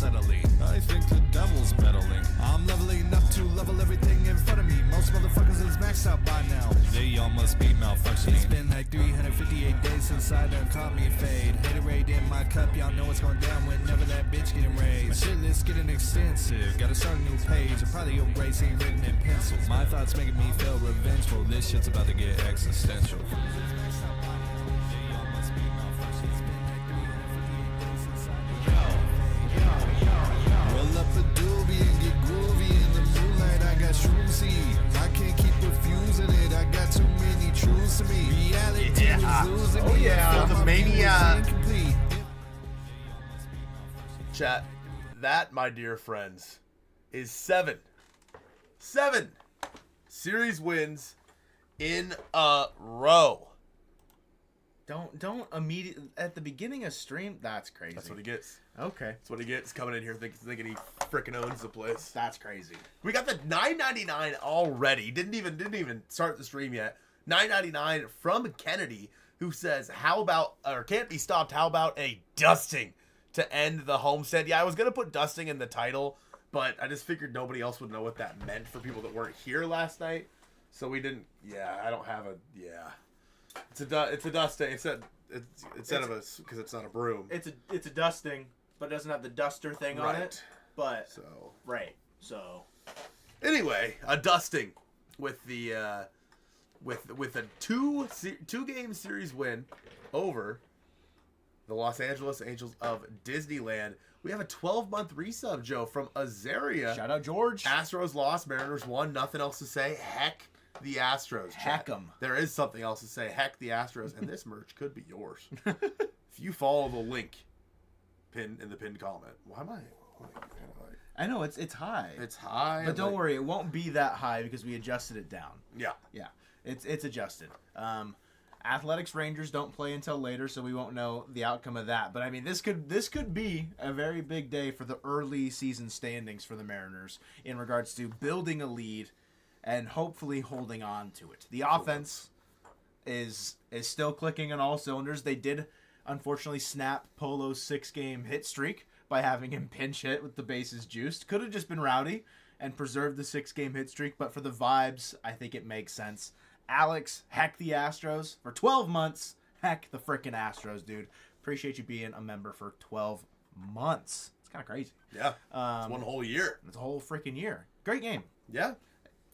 unsettling. I think the devil's meddling. I'm leveling up to level everything in front of me. Most motherfuckers is maxed out by now. They all must be malfunctioning. It's been like 358 days since I done caught me a fade. Haterade in my cup, y'all know what's going down whenever that bitch getting raised. My shit list getting extensive. Gotta start a new page. I'm probably erasing written in pencil. My thoughts making me feel revengeful. This shit's about to get existential. Roll up a doobie and get groovy in the moonlight. I got shrooms. I can't keep refusing it. I got too many truths to me. Reality is losing me. Yeah, the mania. Chat, that, my dear friends, is 7 series wins in a row. Don't immediately at the beginning of stream. That's crazy. That's what he gets. Okay. That's what he gets coming in here thinking he freaking owns the place. That's crazy. We got the $9.99 already. Didn't even start the stream yet. $9.99 from Kennedy, who says, "How about, or can't be stopped? How about a dusting to end the homestand?" Yeah, I was gonna put dusting in the title, but I just figured nobody else would know what that meant for people that weren't here last night. So we didn't. Yeah, I don't have a. Yeah, it's a dusting. Instead of a, because it's not a broom. It's a dusting, but it doesn't have the duster thing on it. But so anyway, a dusting with the with a two game series win over the Los Angeles Angels of Disneyland. We have a 12-month resub, Joe, from Azaria. Shout out George. Astros lost, Mariners won. Nothing else to say. Heck the Astros. Heck 'em. There is something else to say. Heck the Astros, and this merch could be yours if you follow the link pinned in the pinned comment. Why am I? I know it's high. It's high, but don't worry, it won't be that high because we adjusted it down. Yeah. It's adjusted. Athletics Rangers don't play until later, so we won't know the outcome of that. But I mean, this could be a very big day for the early season standings for the Mariners in regards to building a lead and hopefully holding on to it. The offense is still clicking on all cylinders. They did unfortunately snap Polo's 6-game hit streak by having him pinch hit with the bases juiced. Could have just been rowdy and preserved the 6-game hit streak, but for the vibes, I think it makes sense. Alex, heck the Astros. For 12 months, heck the frickin' Astros, dude. Appreciate you being a member for 12 months. It's kind of crazy. Yeah. It's one whole year. It's a whole freaking year. Great game. Yeah.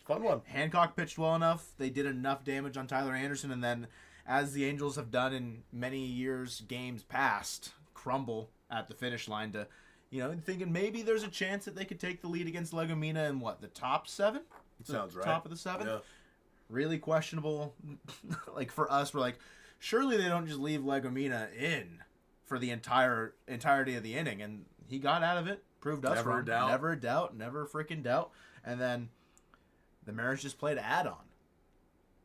Fun one. Hancock pitched well enough. They did enough damage on Tyler Anderson, and then, as the Angels have done in many years, games past, crumble at the finish line to, thinking maybe there's a chance that they could take the lead against Legomina in the top 7? Sounds right. Top of the 7? Yeah. Really questionable. Like, for us, we're like, surely they don't just leave Legomina in for the entirety of the inning, and he got out of it. Proved us wrong. Never a doubt. Never freaking doubt. And then the Mariners just played add-on,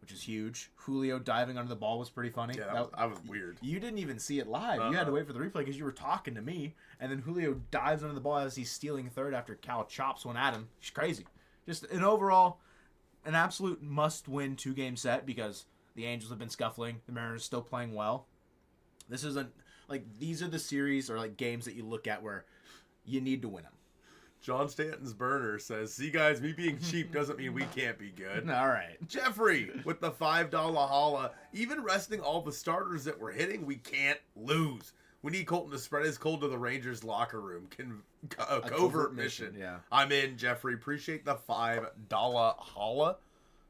which is huge. Julio diving under the ball was pretty funny. Yeah, that was weird. You didn't even see it live. You had to wait for the replay because you were talking to me, and then Julio dives under the ball as he's stealing third after Cal chops one at him. It's crazy. Just an overall, an absolute must-win 2-game set because the Angels have been scuffling. The Mariners still playing well. This isn't these are the series or games that you look at where you need to win them. John Stanton's burner says, "See, guys, me being cheap doesn't mean we can't be good." All right. Jeffrey with the $5 holla. Even resting all the starters that we're hitting, we can't lose. We need Colton to spread his cold to the Rangers locker room. A covert mission. Yeah. I'm in, Jeffrey. Appreciate the $5 holla.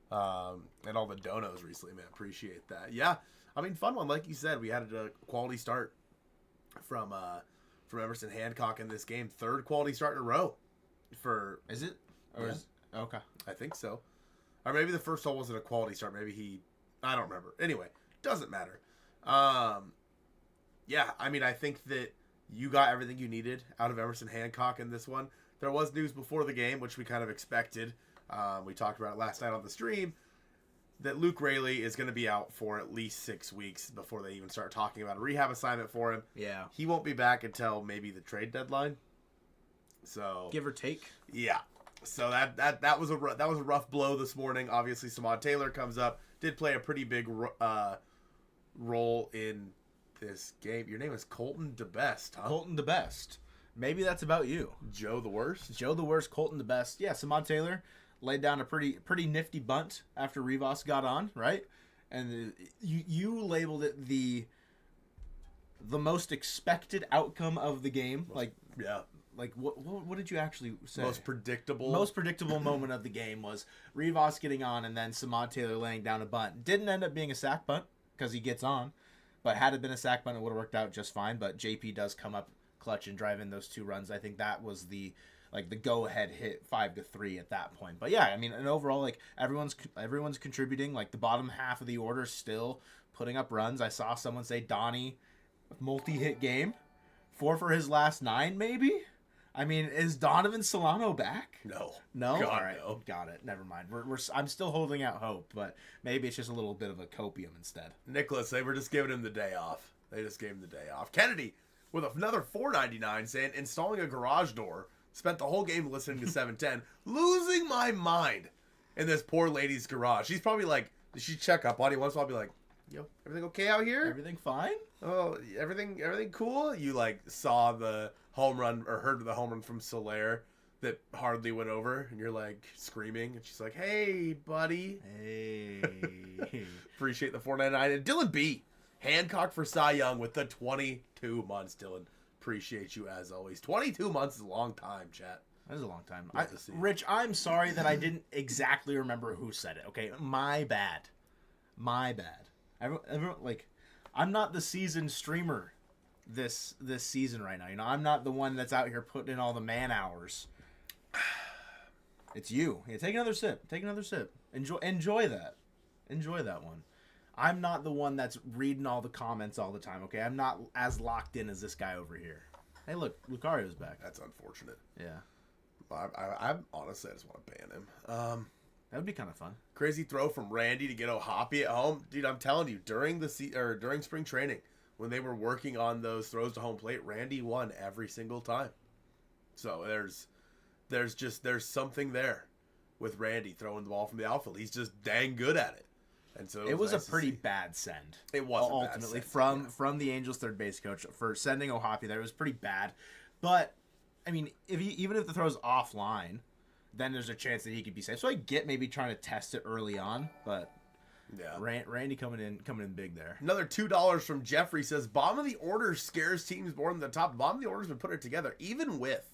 And all the donos recently, man. Appreciate that. Yeah. I mean, fun one. Like you said, we had a quality start from Emerson Hancock in this game. 3rd quality start in a row. Is it? Or is okay. I think so. Or maybe the first hole wasn't a quality start. Maybe I don't remember. Anyway, doesn't matter. Yeah, I mean, I think that you got everything you needed out of Emerson Hancock in this one. There was news before the game, which we kind of expected. We talked about it last night on the stream, that Luke Raley is going to be out for at least 6 weeks before they even start talking about a rehab assignment for him. Yeah. He won't be back until maybe the trade deadline. So give or take. Yeah. So that was a rough blow this morning. Obviously, Samad Taylor comes up, did play a pretty big role in this game. Your name is Colton DeBest, huh? Colton DeBest. Maybe that's about you. Joe the worst. Joe the worst, Colton the best. Yeah, Samad Taylor laid down a pretty nifty bunt after Rivas got on, right? And you labeled it the most expected outcome of the game. Like what did you actually say? Most predictable moment of the game was Rivas getting on and then Samad Taylor laying down a bunt. Didn't end up being a sack bunt because he gets on, but had it been a sack bunt, it would have worked out just fine. But JP does come up clutch and drive in those 2 runs. I think that was the go-ahead hit 5-3 at that point. But yeah, I mean, and overall, like everyone's contributing. Like the bottom half of the order still putting up runs. I saw someone say Donnie multi-hit game, 4 for his last 9, maybe. I mean, is Donovan Solano back? No. God, all right, no. Got it. Never mind. I'm still holding out hope, but maybe it's just a little bit of a copium instead. Nicholas, they were just giving him the day off. They just gave him the day off. Kennedy with another $4.99 saying installing a garage door. Spent the whole game listening to 710, losing my mind in this poor lady's garage. She's probably like, did she check up on you once? I'll be like, yo, everything okay out here? Everything fine? Oh, everything cool? You like saw the home run or heard the home run from Soler that hardly went over, and you're like screaming, and she's like, hey, buddy. Hey. Appreciate the $4.99. And Dylan B. Hancock for Cy Young with the 22 months, Dylan. Appreciate you as always. 22 months is a long time, chat. That is a long time. Good to see you. Rich, I'm sorry that I didn't exactly remember who said it. Okay, my bad. Everyone, like, I'm not the seasoned streamer this season right now. You know, I'm not the one that's out here putting in all the man hours. It's you. Yeah, take another sip. Enjoy that. Enjoy that one. I'm not the one that's reading all the comments all the time, okay? I'm not as locked in as this guy over here. Hey, look, Lucario's back. That's unfortunate. Yeah. I honestly, I just want to ban him. That would be kind of fun. Crazy throw from Randy to get O'Hoppe at home. Dude, I'm telling you, during spring training, when they were working on those throws to home plate, Randy won every single time. So there's something there with Randy throwing the ball from the outfield. He's just dang good at it. And so it was nice a pretty bad send. It was ultimately bad send, from the Angels third base coach for sending O'Hoppe there. It was pretty bad. But I mean, even if the throw's offline, then there's a chance that he could be safe. So I get maybe trying to test it early on, but yeah, Randy coming in big there. Another $2 from Jeffrey says bottom of the order scares teams more than the top. Bottom of the order's been putting it together, even with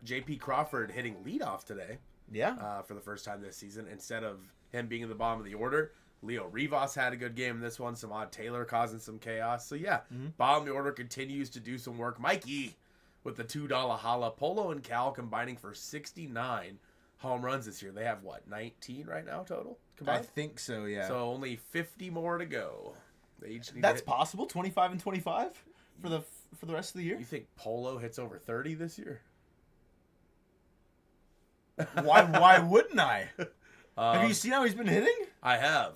J.P. Crawford hitting leadoff today. Yeah, for the first time this season, instead of him being in the bottom of the order. Leo Rivas had a good game in this one. Samad Taylor causing some chaos. So yeah, bottom of the order continues to do some work. Mikey with the $2 holla. Polo and Cal combining for 69 home runs this year. They have what, 19 right now total combined? I think so. Yeah. So only 50 more to go. They each need That's possible. 25 and 25 for the rest of the year. You think Polo hits over 30 this year? Why wouldn't I? Have you seen how he's been hitting? I have.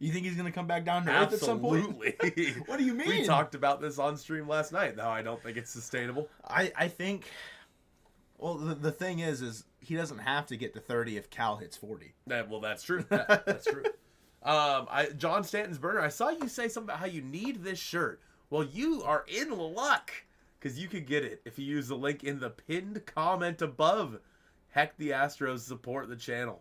You think he's going to come back down to earth at some point? Absolutely. What do you mean? We talked about this on stream last night. No, I don't think it's sustainable. I think, well, the thing is he doesn't have to get to 30 if Cal hits 40. Well, that's true. That's true. John Stanton's burner, I saw you say something about how you need this shirt. Well, you are in luck because you could get it if you use the link in the pinned comment above. Heck, the Astros support the channel.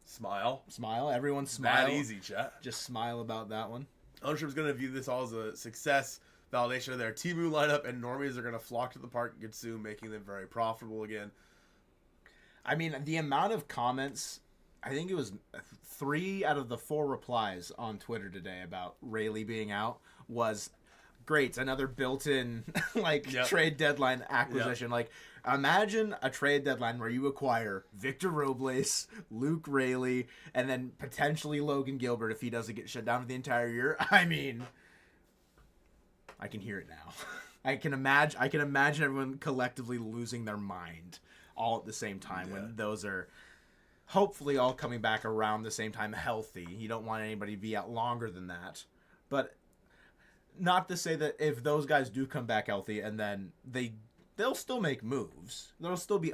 Smile. Everyone smile. That easy, chat. Just smile about that one. Ownership's going to view this all as a success validation of their Timu lineup, and normies are going to flock to the park and get soon, making them very profitable again. I mean, the amount of comments, I think it was 3 out of the 4 replies on Twitter today about Rayleigh being out was great. Another built-in trade deadline acquisition. Like, imagine a trade deadline where you acquire Victor Robles, Luke Rayleigh, and then potentially Logan Gilbert if he doesn't get shut down for the entire year. I mean, I can hear it now. I can imagine everyone collectively losing their mind all at the same time when those are hopefully all coming back around the same time healthy. You don't want anybody to be out longer than that. But not to say that if those guys do come back healthy and then they'll still make moves. There'll still be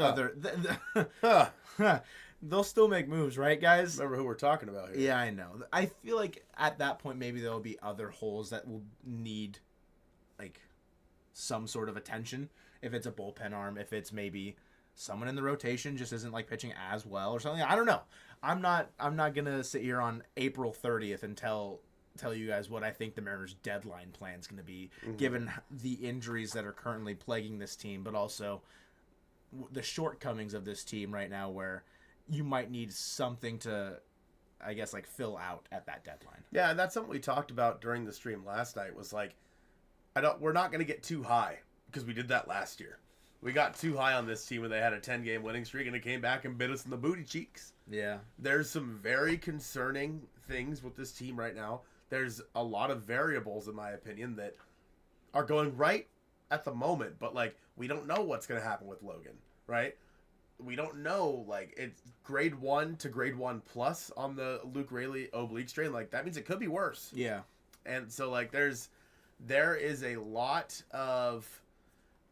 they'll still make moves, right, guys? Remember who we're talking about here. Yeah, I know. I feel like at that point maybe there'll be other holes that will need some sort of attention. If it's a bullpen arm, if it's maybe someone in the rotation just isn't like pitching as well or something. I don't know. I'm not gonna sit here on April 30th and tell you guys what I think the Mariners' deadline plan is going to be, given the injuries that are currently plaguing this team, but also the shortcomings of this team right now, where you might need something to, I guess, like fill out at that deadline. Yeah, and that's something we talked about during the stream last night. Was like, we're not going to get too high because we did that last year. We got too high on this team when they had a 10-game winning streak, and it came back and bit us in the booty cheeks. Yeah, there's some very concerning things with this team right now. There's a lot of variables, in my opinion, that are going right at the moment, but like we don't know what's going to happen with Logan, right? We don't know, like, it's grade 1 to grade 1 plus on the Luke Rayleigh oblique strain. Like, that means it could be worse. Yeah. And so, like, there is a lot of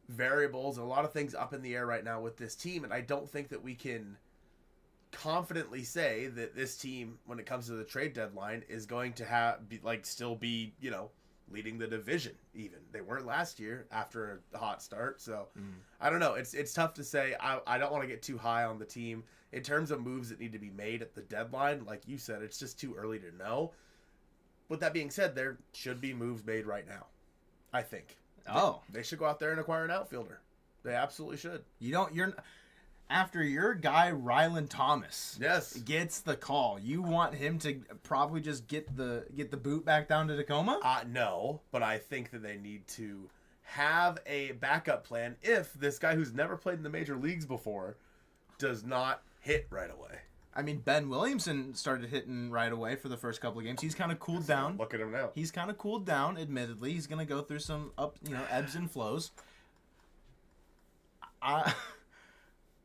variables, a lot of things up in the air right now with this team, and I don't think that we can confidently say that this team, when it comes to the trade deadline, is going to still be, you know, leading the division. Even they weren't last year after a hot start, so I don't know. It's tough to say. I don't want to get too high on the team in terms of moves that need to be made at the deadline. Like you said, it's just too early to know. With that being said, there should be moves made right now, I think. They should go out there and acquire an outfielder. They absolutely should. After your guy Rylan Thomas gets the call, you want him to probably just get the boot back down to Tacoma? No, but I think that they need to have a backup plan if this guy who's never played in the major leagues before does not hit right away. I mean, Ben Williamson started hitting right away for the first couple of games. He's kind of cooled down. Look at him now. He's kind of cooled down, admittedly. He's going to go through some ebbs and flows.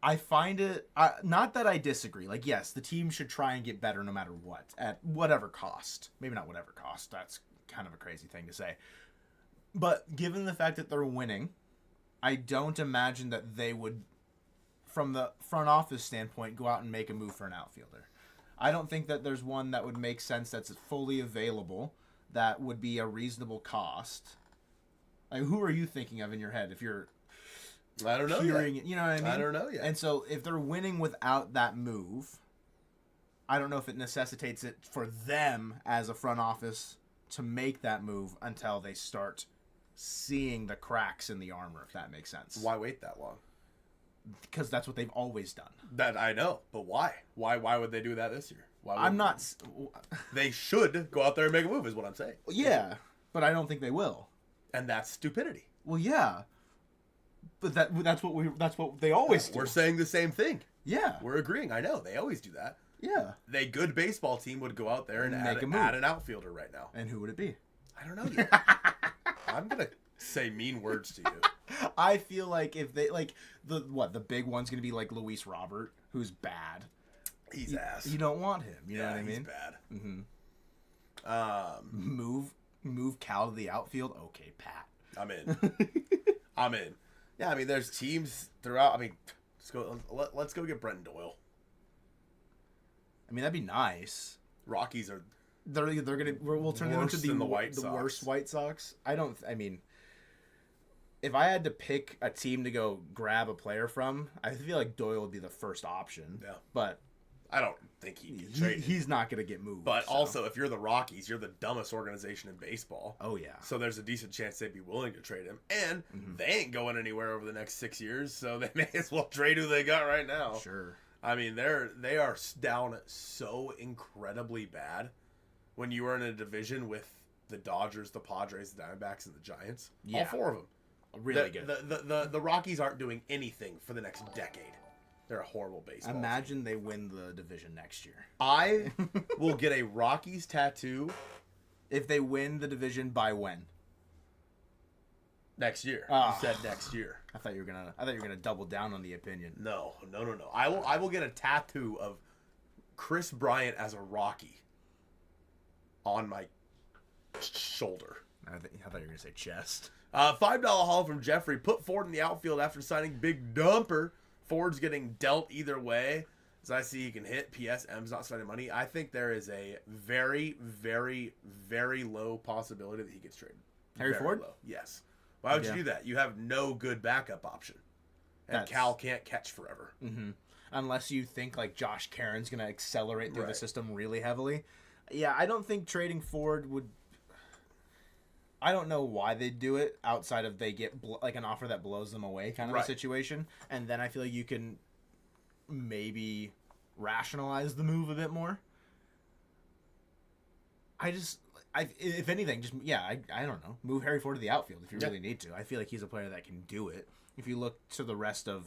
I find it, not that I disagree. Like, yes, the team should try and get better no matter what, at whatever cost. Maybe not whatever cost. That's kind of a crazy thing to say. But given the fact that they're winning, I don't imagine that they would, from the front office standpoint, go out and make a move for an outfielder. I don't think that there's one that would make sense that's fully available that would be a reasonable cost. Like, who are you thinking of in your head if you're... I don't know yet. You know what I mean? I don't know yet. And so if they're winning without that move, I don't know if it necessitates it for them as a front office to make that move until they start seeing the cracks in the armor, if that makes sense. Why wait that long? Because that's what they've always done. That I know, but why? Why would they do that this year? I'm not... They should go out there and make a move, is what I'm saying. Yeah, but I don't think they will. And that's stupidity. Well, yeah. But that's what they always do. We're saying the same thing. Yeah. We're agreeing. I know. They always do that. Yeah. A good baseball team would go out there and add an outfielder right now. And who would it be? I don't know yet. I'm going to say mean words to you. I feel like if they, like, the big one's going to be like Luis Robert, who's bad. He's ass. You don't want him. You know what I mean? He's bad. Mm-hmm. Move Cal to the outfield? Okay, Pat. I'm in. I'm in. Yeah, I mean, there's teams throughout. I mean, let's go get Brenton Doyle. I mean, that'd be nice. Rockies are. We'll turn them into the worst White Sox. I mean, if I had to pick a team to go grab a player from, I feel like Doyle would be the first option. Yeah, but I don't think he'd get traded. He's not going to get moved. But also, if you're the Rockies, you're the dumbest organization in baseball. Oh, yeah. So there's a decent chance they'd be willing to trade him. And they ain't going anywhere over the next 6 years, so they may as well trade who they got right now. Sure. I mean, they are down so incredibly bad when you are in a division with the Dodgers, the Padres, the Diamondbacks, and the Giants. Yeah. All four of them. Really good. The Rockies aren't doing anything for the next decade. They're a horrible baseball Imagine they win the division next year. I will get a Rockies tattoo if they win the division by when? Next year. You said next year. I thought you were gonna double down on the opinion. No. I will get a tattoo of Chris Bryant as a Rocky on my shoulder. I thought you were gonna say chest. $5 haul from Jeffrey. Put Ford in the outfield after signing Big Dumper. Ford's getting dealt either way. As I see, he can hit. P.S. M's not spending money. I think there is a very, very, very low possibility that he gets traded. Harry very Ford? Low. Yes. Why would you do that? You have no good backup option. And Cal can't catch forever. Mm-hmm. Unless you think like Josh Caron's going to accelerate through the system really heavily. Yeah, I don't think trading Ford would... I don't know why they'd do it outside of they get like an offer that blows them away kind of a situation. And then I feel like you can maybe rationalize the move a bit more. If anything, I don't know. Move Harry Ford to the outfield if you really need to. I feel like he's a player that can do it. If you look to the rest of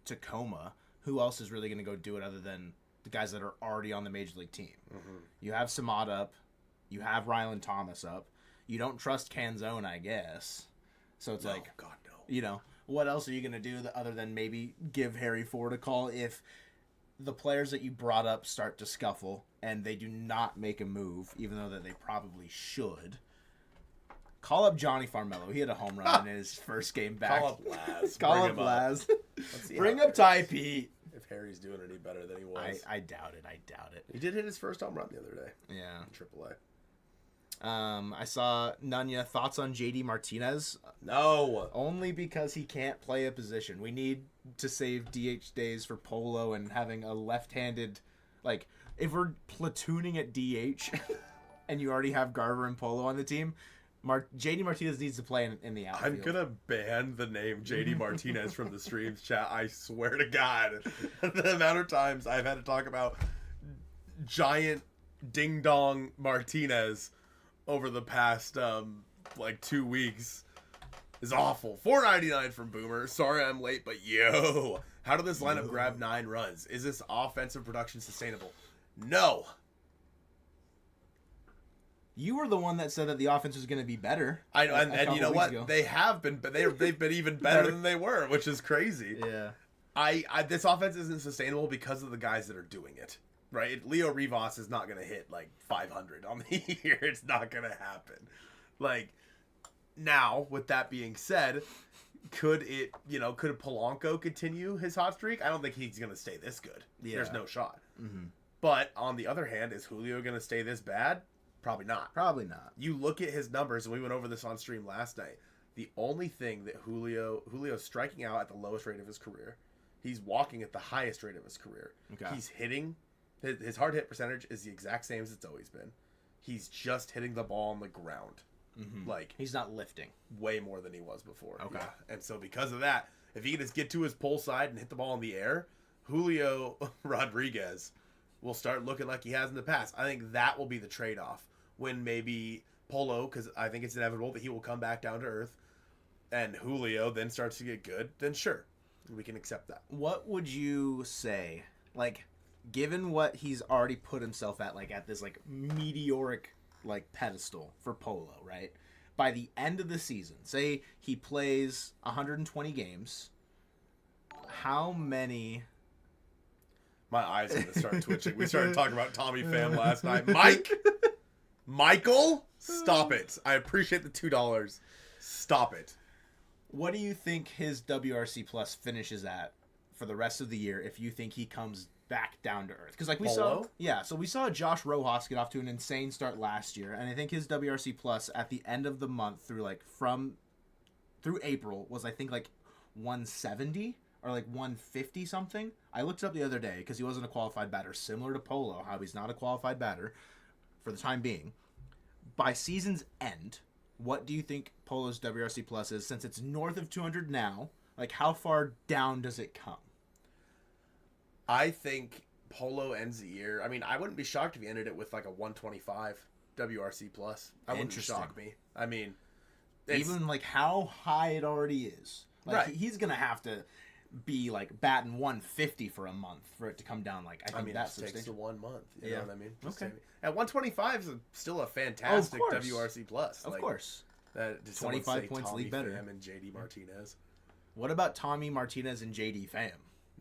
Tacoma, who else is really going to go do it other than the guys that are already on the Major League team? Mm-hmm. You have Samad up. You have Rylan Thomas up. You don't trust Canzone, I guess. So it's God, no. You know, what else are you going to do other than maybe give Harry Ford a call if the players that you brought up start to scuffle and they do not make a move, even though that they probably should? Call up Johnny Farmello. He had a home run in his first game back. Call up Laz. Call up Laz. Bring up Ty Pete. If Harry's doing any better than he was. I doubt it. He did hit his first home run the other day. Yeah. In AAA. I saw Nunya. Thoughts on JD Martinez? No. Only because he can't play a position. We need to save DH days for Polo and having a left-handed, like, if we're platooning at DH and you already have Garver and Polo on the team, JD Martinez needs to play in the outfield. I'm gonna ban the name JD Martinez from the streams chat. I swear to God, the amount of times I've had to talk about giant ding dong Martinez over the past 2 weeks is awful. $4.99 from Boomer. Sorry I'm late, but yo, how did this lineup grab 9 runs? Is this offensive production sustainable? No. You were the one that said that the offense was going to be better. I know, and you know what? Ago. They have been, but they've been even better than they were, which is crazy. Yeah. This offense isn't sustainable because of the guys that are doing it. Right? Leo Rivas is not going to hit like 500 on the year. It's not going to happen. Like, now, with that being said, could Polanco continue his hot streak? I don't think he's going to stay this good. Yeah. There's no shot. Mm-hmm. But on the other hand, is Julio going to stay this bad? Probably not. Probably not. You look at his numbers, and we went over this on stream last night. The only thing that Julio's striking out at the lowest rate of his career. He's walking at the highest rate of his career. Okay. He's hitting. His hard hit percentage is the exact same as it's always been. He's just hitting the ball on the ground. Mm-hmm. Like, he's not lifting. Way more than he was before. Okay. Yeah. And so because of that, if he can just get to his pull side and hit the ball in the air, Julio Rodriguez will start looking like he has in the past. I think that will be the trade-off when maybe Polo, because I think it's inevitable that he will come back down to earth, and Julio then starts to get good, then sure, we can accept that. What would you say, like, given what he's already put himself at, like, at this, like, meteoric, like, pedestal for Polo, right? By the end of the season, say he plays 120 games, how many... My eyes are going to start twitching. We started talking about Tommy Pham last night. Michael, stop it. I appreciate the $2. Stop it. What do you think his WRC plus finishes at for the rest of the year if you think he comes back down to earth? Because like we saw Josh Rojas get off to an insane start last year, and I think his WRC plus at the end of the month through April was I think like 170 or like 150 something. I looked it up the other day because he wasn't a qualified batter, similar to Polo, how he's not a qualified batter for the time being. By season's end, what do you think Polo's WRC plus is, since it's north of 200 now? Like, how far down does it come? I think Polo ends the year. I mean, I wouldn't be shocked if he ended it with like a 125 WRC plus. That wouldn't shock me. I mean, even like how high it already is. Like, right. He's going to have to be like batting 150 for a month for it to come down. Like, I think that takes the 1 month. You know what I mean? Okay. At 125 is still a fantastic WRC plus. Of course. That 25 points league better. Pham and JD Martinez. What about Tommy Martinez and JD Pham?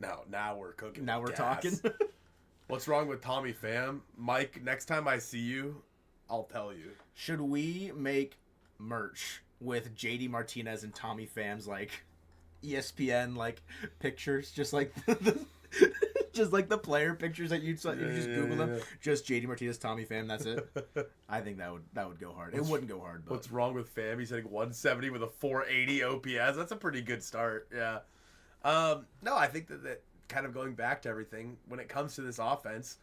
No, now we're cooking. Now we're talking. What's wrong with Tommy Pham? Mike, next time I see you, I'll tell you. Should we make merch with JD Martinez and Tommy Pham's like ESPN like pictures, just like just like the player pictures that you just Google them. Just JD Martinez, Tommy Pham. That's it. I think that would go hard. It wouldn't go hard. But What's wrong with Pham? He's hitting 170 with a 480 OPS. That's a pretty good start. Yeah. No, I think that kind of going back to everything when it comes to this offense.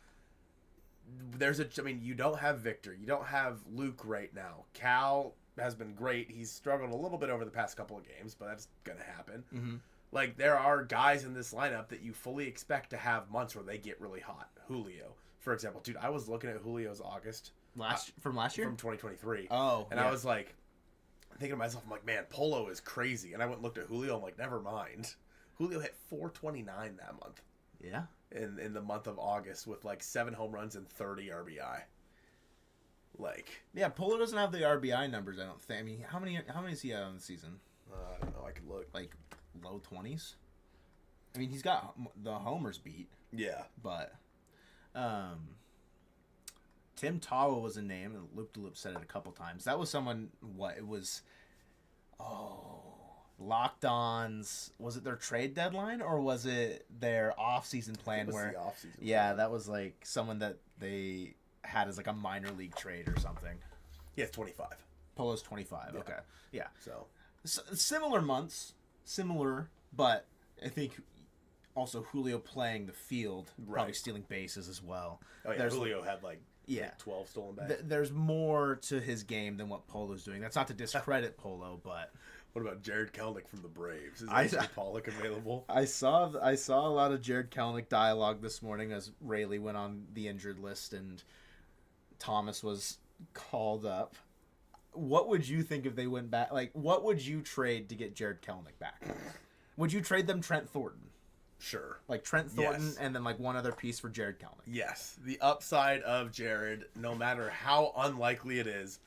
You don't have Victor. You don't have Luke right now. Cal has been great. He's struggled a little bit over the past couple of games, but that's going to happen. Mm-hmm. Like, there are guys in this lineup that you fully expect to have months where they get really hot. Julio, for example. Dude, I was looking at Julio's August. From last year? From 2023. Oh, and I was like, thinking to myself, I'm like, man, Polo is crazy. And I went and looked at Julio. I'm like, never mind. Julio hit 429 that month. Yeah. In the month of August with like 7 home runs and 30 RBI. Like, yeah, Polo doesn't have the RBI numbers. I don't think. I mean, how many is he on the season? I don't know. I could look. Like low 20s. I mean, he's got the homers beat. Yeah, but Tim Tawa was a name, and Loop de Loop said it a couple times. That was someone. What it was? Oh, Locked On's. Was it their trade deadline or was it their off-season plan? The off-season plan. That was like someone that they had as like a minor league trade or something. Yeah, it's 25. Polo's 25. Yeah. Okay. Yeah. So similar months, but I think also Julio playing the field, probably stealing bases as well. Oh yeah, Julio had like 12 stolen bases. There's more to his game than what Polo's doing. That's not to discredit Polo, but what about Jared Kelenic from the Braves? Is Andrew Pollock available? I saw a lot of Jared Kelenic dialogue this morning as Rayleigh went on the injured list and Thomas was called up. What would you think if they went back? Like, what would you trade to get Jared Kelenic back? Would you trade them Trent Thornton? Sure. Like Trent Thornton and then like one other piece for Jared Kelenic. Yes. The upside of Jared, no matter how unlikely it is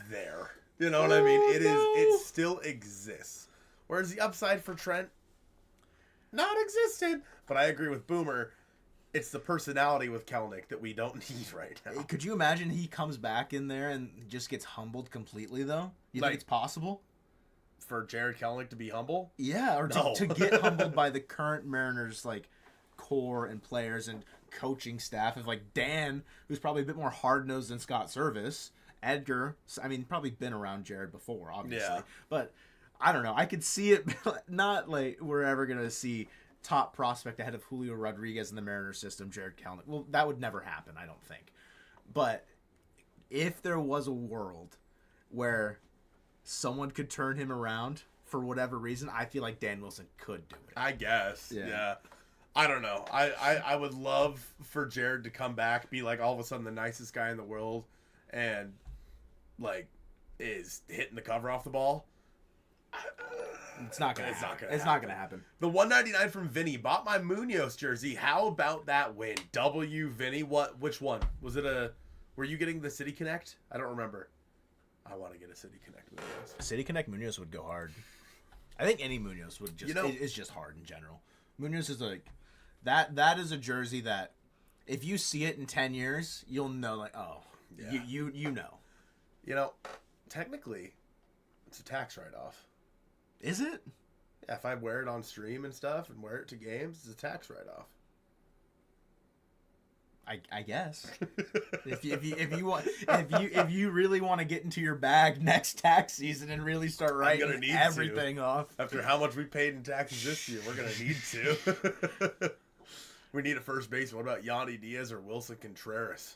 there. You know what I mean? It still exists. Whereas the upside for Trent, not existent. But I agree with Boomer. It's the personality with Kelenic that we don't need right now. Could you imagine he comes back in there and just gets humbled completely, though? You think it's possible? For Jared Kelenic to be humble? Yeah, or to get humbled by the current Mariners, like, core and players and coaching staff. Of like, Dan, who's probably a bit more hard-nosed than Scott Service. Edgar, I mean, probably been around Jared before, obviously. Yeah. But, I don't know. I could see it, not like we're ever going to see top prospect ahead of Julio Rodriguez in the Mariners system, Jared Kelenic. Well, that would never happen, I don't think. But if there was a world where someone could turn him around for whatever reason, I feel like Dan Wilson could do it. I guess. Yeah. I don't know. I would love for Jared to come back, be like all of a sudden the nicest guy in the world, and like is hitting the cover off the ball. It's not gonna happen. The 199 from Vinny bought my Munoz jersey. How about that win? W Vinny. Which one was it? Were you getting the City Connect? I don't remember. I want to get a City Connect Munoz. City Connect Munoz would go hard. I think any Munoz would just. It's just hard in general. Munoz is like that. That is a jersey that if you see it in 10 years, you'll know. Like, oh, yeah. you know. You know, technically, it's a tax write-off. Is it? Yeah, if I wear it on stream and stuff and wear it to games, it's a tax write-off. I guess. if you really want to get into your bag next tax season and really start writing everything off. After how much we paid in taxes this year, we're gonna need to. We need a first baseman. What about Yandy Diaz or Wilson Contreras?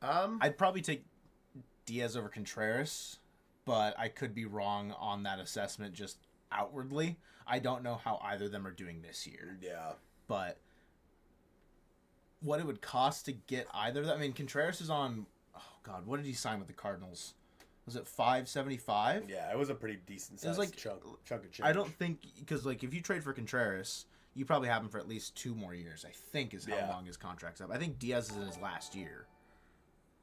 I'd probably take Diaz over Contreras, but I could be wrong on that assessment just outwardly. I don't know how either of them are doing this year. Yeah. But what it would cost to get either of them. I mean, Contreras is on, oh God, what did he sign with the Cardinals? Was it $575? Yeah, it was a pretty decent size chunk of change. I don't think, because like if you trade for Contreras, you probably have him for at least 2 more years, I think is how long his contract's up. I think Diaz is in his last year.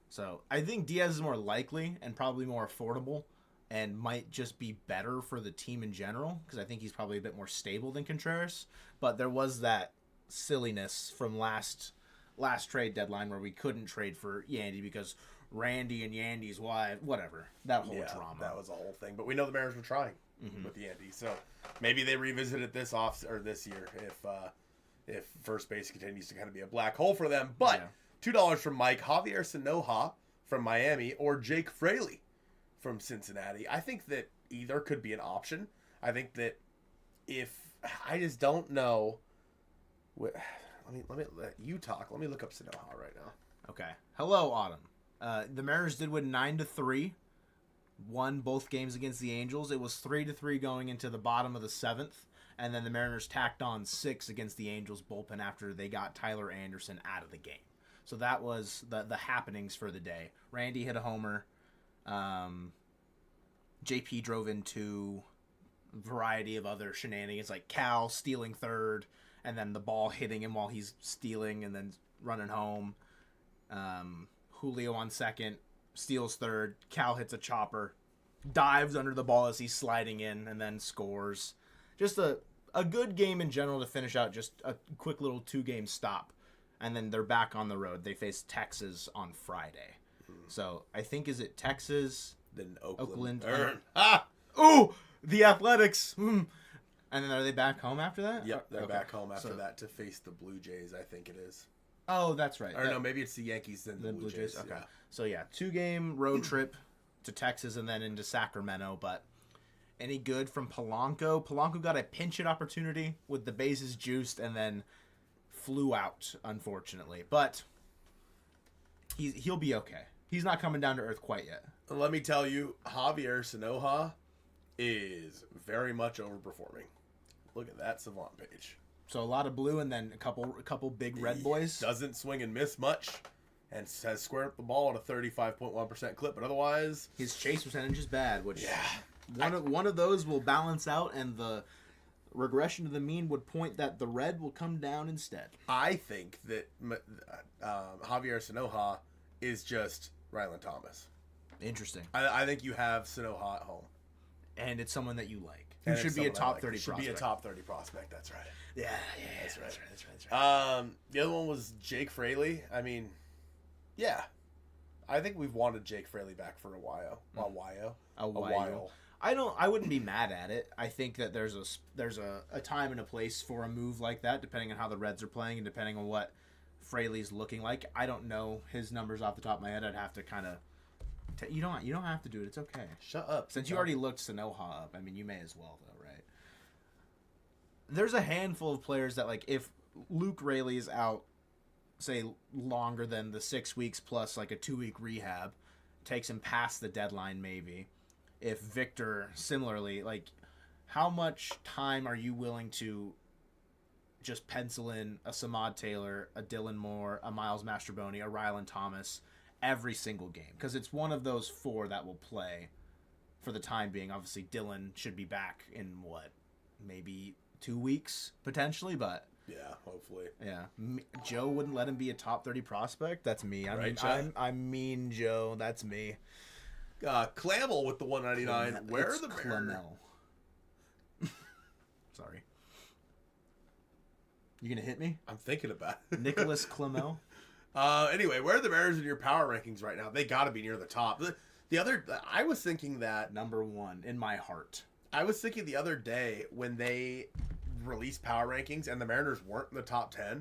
So I think Diaz is more likely and probably more affordable and might just be better for the team in general because I think he's probably a bit more stable than Contreras. But there was that silliness from last trade deadline where we couldn't trade for Yandy because Randy and Yandy's wife, whatever. That whole drama. That was a whole thing. But we know the Mariners were trying. with the Yankees. So maybe they revisit it this year if first base continues to kind of be a black hole for them. But $2 from Mike, Javier Sanoja from Miami, or Jake Fraley from Cincinnati. I think that either could be an option. I think that I just don't know. Let me let you talk. Let me look up Sanoja right now. Okay. Hello, Autumn. The Mariners did win 9-3. Won both games against the Angels. It was 3-3 going into the bottom of the 7th. And then the Mariners tacked on 6 against the Angels bullpen after they got Tyler Anderson out of the game. So that was the happenings for the day. Randy hit a homer. JP drove into a variety of other shenanigans, like Cal stealing third, and then the ball hitting him while he's stealing and then running home. Julio on second, steals third. Cal hits a chopper, dives under the ball as he's sliding in, and then scores. Just a good game in general to finish out just a quick little 2-game stop. And then they're back on the road. They face Texas on Friday. So I think, is it Texas? Then Oakland. Ooh, the Athletics. And then are they back home after that? Yep, they're back home after that to face the Blue Jays, I think it is. Oh, that's right. Or no, maybe it's the Yankees, then the Blue Jays. Okay. Yeah. So, 2-game road trip to Texas and then into Sacramento. But any good from Polanco? Polanco got a pinch hit opportunity with the bases juiced and then flew out, unfortunately. But he'll be okay. He's not coming down to earth quite yet. Let me tell you, Javier Sanoja is very much overperforming. Look at that Savant page. So a lot of blue and then a couple big red boys. Doesn't swing and miss much, and has squared up the ball at a 35.1% clip. But otherwise, his chase percentage is bad. Which one of those will balance out, and the regression to the mean would point that the red will come down instead. I think that Javier Sanoja is just Ryland Thomas. Interesting. I think you have Sanoja at home. And it's someone that you like. Who should be a top 30 prospect. Should be a top 30 prospect, that's right. Yeah, that's right. The other one was Jake Fraley. I mean, yeah. I think we've wanted Jake Fraley back for a while. A while. I wouldn't be mad at it. I think that there's a time and a place for a move like that, depending on how the Reds are playing and depending on what Fraley's looking like. I don't know his numbers off the top of my head. I'd have to kind of. You don't have to do it. It's okay. Shut up. Since you already looked Sanoja up, I mean, you may as well, though, right? There's a handful of players that, like, if Luke Raley is out, say, longer than the 6 weeks plus, like, a 2-week rehab, takes him past the deadline, maybe. If Victor, similarly, like, how much time are you willing to just pencil in a Samad Taylor, a Dylan Moore, a Miles Mastroboni, a Ryland Thomas every single game? Because it's one of those 4 that will play for the time being. Obviously, Dylan should be back in, maybe 2 weeks, potentially, but... Yeah, hopefully. Yeah. Joe wouldn't let him be a top 30 prospect? That's me. I'm mean Joe. That's me. Clamel with the 199. Where are the Clamel? Sorry. You gonna hit me? I'm thinking about it. Nicholas Clamel. Anyway, where are the Mariners in your power rankings right now? They got to be near the top. I was thinking that number 1 in my heart. I was thinking the other day when they released power rankings and the Mariners weren't in the top 10. I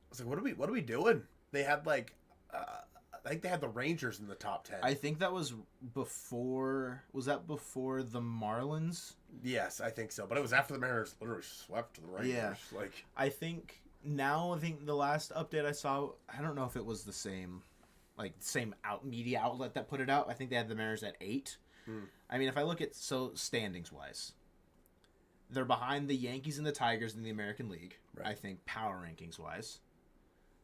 was like, what are we doing? They had I think they had the Rangers in the top 10. I think that was before. Was that before the Marlins? Yes, I think so. But it was after the Mariners literally swept the Rangers. Yeah. I think the last update I saw, I don't know if it was the same media outlet that put it out. I think they had the Mariners at 8. I mean, if I look at standings wise, they're behind the Yankees and the Tigers in the American League. Right. I think power rankings wise.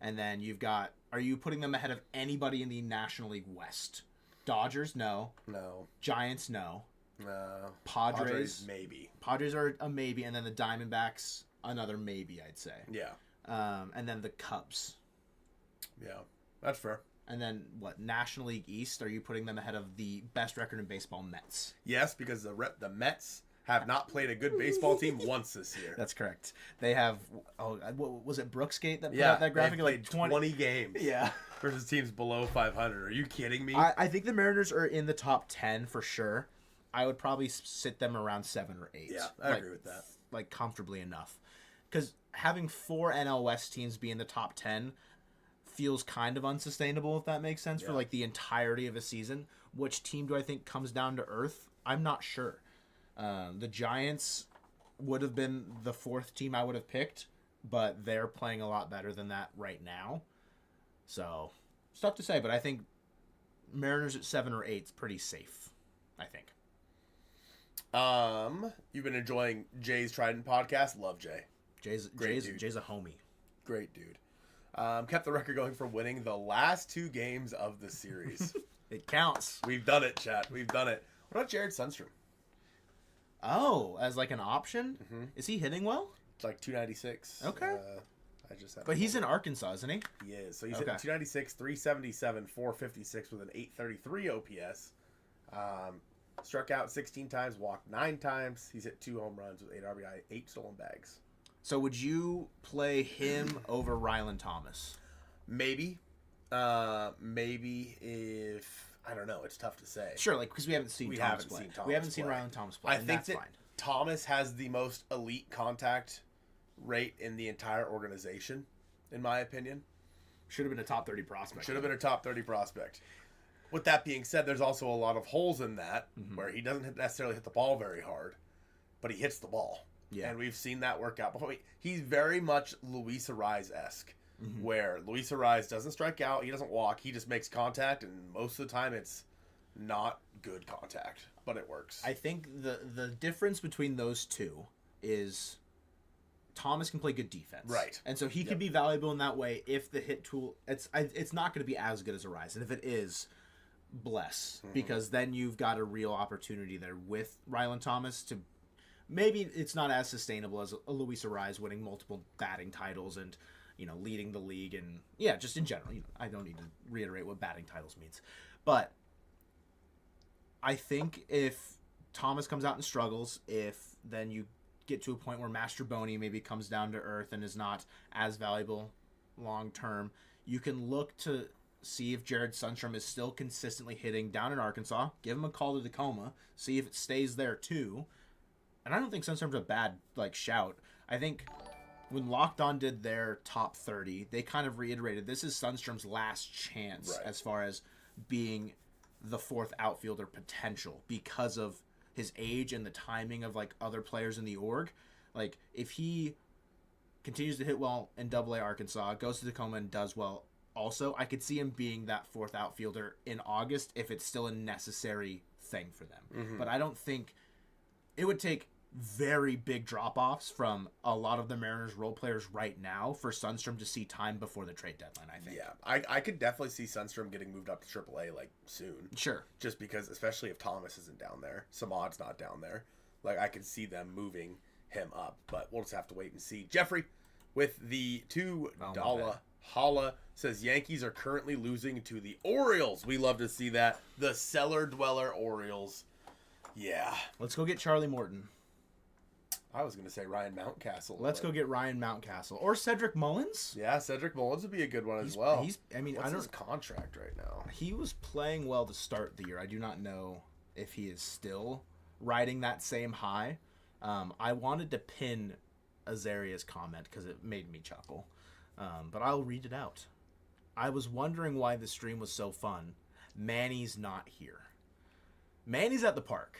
And then you've got, are you putting them ahead of anybody in the National League West? Dodgers, no. No. Giants, no. No. Padres, maybe. Padres are a maybe, and then the Diamondbacks, another maybe, I'd say. Yeah. And then the Cubs. Yeah, that's fair. And then, National League East, are you putting them ahead of the best record in baseball, Mets? Yes, because the Mets have not played a good baseball team once this year. That's correct. They have, what was it, Brooksgate that put out that graphic? Like 20 games. Yeah. Versus teams below 500. Are you kidding me? I think the Mariners are in the top 10 for sure. I would probably sit them around 7 or 8. Yeah, I agree with that. Like, comfortably enough. Because having 4 NL West teams be in the top 10 feels kind of unsustainable, if that makes sense, for, like, the entirety of a season. Which team do I think comes down to earth? I'm not sure. The Giants would have been the 4th team I would have picked, but they're playing a lot better than that right now. So, it's tough to say, but I think Mariners at 7 or 8 is pretty safe, I think. You've been enjoying Jay's Trident podcast. Love Jay. Jay's a homie. Great dude. Kept the record going for winning the last 2 games of the series. It counts. We've done it, chat. We've done it. What about Jared Sundstrom? Oh, as like an option? Mm-hmm. Is he hitting well? It's like 296. Okay. But he's in Arkansas, isn't he? He is. So he's hitting 296, 377, 456 with an 833 OPS. Struck out 16 times, walked 9 times. He's hit 2 home runs with 8 RBI, 8 stolen bags. So would you play him over Rylan Thomas? Maybe. Maybe if... I don't know. It's tough to say. Sure, like, because we haven't seen Thomas play. We haven't seen Rylan Thomas play, and that's fine. Thomas has the most elite contact rate in the entire organization, in my opinion. Should have been a top 30 prospect. Should have been a top 30 prospect. With that being said, there's also a lot of holes in that where he doesn't necessarily hit the ball very hard, but he hits the ball. Yeah. And we've seen that work out before. He's very much Luis Arraez-esque, where Luis Arraez doesn't strike out, he doesn't walk, he just makes contact, and most of the time it's not good contact, but it works. I think the difference between those two is Thomas can play good defense. Right. And so he can be valuable in that way if the hit tool... It's not going to be as good as Arraez, and if it is... bless, because then you've got a real opportunity there with Rylan Thomas to maybe it's not as sustainable as a Luis Arraez winning multiple batting titles and leading the league and just in general. I don't need to reiterate what batting titles means, but I think if Thomas comes out and struggles, if then you get to a point where Mastroboni maybe comes down to earth and is not as valuable long term, you can look to see if Jared Sundstrom is still consistently hitting down in Arkansas. Give him a call to Tacoma. See if it stays there too. And I don't think Sundstrom's a bad shout. I think when Locked On did their top 30, they kind of reiterated this is Sundstrom's last chance as far as being the 4th outfielder potential because of his age and the timing of other players in the org. Like if he continues to hit well in AA Arkansas, goes to Tacoma and does well. Also, I could see him being that 4th outfielder in August if it's still a necessary thing for them. But I don't think it would take very big drop-offs from a lot of the Mariners role players right now for Sundstrom to see time before the trade deadline, I think. Yeah, I could definitely see Sundstrom getting moved up to AAA soon. Sure. Just because, especially if Thomas isn't down there, Samad's not down there. I could see them moving him up, but we'll just have to wait and see. Jeffrey, with the $2 holla, says Yankees are currently losing to the Orioles. We love to see that. The cellar dweller Orioles. Yeah. Let's go get Charlie Morton. I was going to say Ryan Mountcastle. Let's go get Ryan Mountcastle. Or Cedric Mullins. Yeah, Cedric Mullins would be a good one as well. What's his contract right now? He was playing well to start the year. I do not know if he is still riding that same high. I wanted to pin Azaria's comment because it made me chuckle. But I'll read it out. I was wondering why the stream was so fun. Manny's not here. Manny's at the park.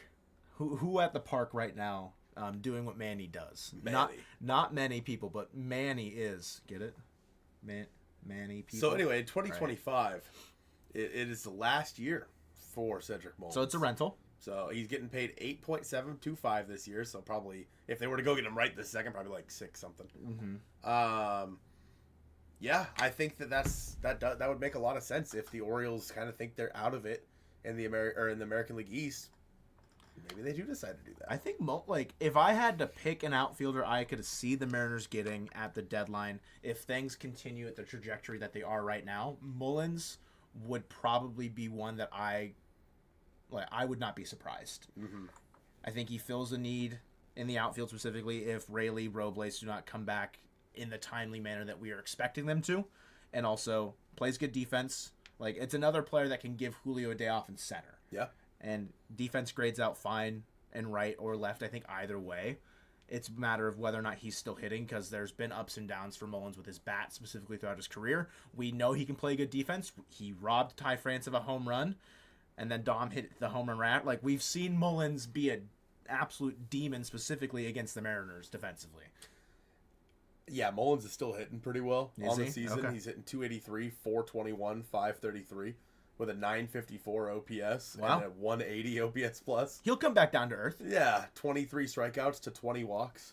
Who at the park right now doing what Manny does? Manny. Not many people, but Manny is. Get it? Manny people. So anyway, in 2025, it is the last year for Cedric Mullins. So it's a rental. So he's getting paid $8.725 this year. So probably, if they were to go get him right this second, probably 6 something. Yeah, I think that would make a lot of sense if the Orioles kind of think they're out of it in the American League East. Maybe they do decide to do that. I think if I had to pick an outfielder I could see the Mariners getting at the deadline, if things continue at the trajectory that they are right now, Mullins would probably be one that I would not be surprised. I think he fills a need in the outfield specifically if Rayleigh, Robles do not come back in the timely manner that we are expecting them to, and also plays good defense. It's another player that can give Julio a day off in center. Yeah. and defense grades out fine and right or left. I think either way. It's a matter of whether or not he's still hitting, because there's been ups and downs for Mullins with his bat, specifically throughout his career. We know he can play good defense. He robbed Ty France of a home run, and then Dom hit the home run rat. Like, we've seen Mullins be an absolute demon, specifically against the Mariners defensively. Yeah, Mullins is still hitting pretty well Is on he? the season. Okay. He's hitting 283, 421, 533 with a 954 OPS Wow. and a 180 OPS plus. He'll come back down to earth. Yeah, 23 strikeouts to 20 walks.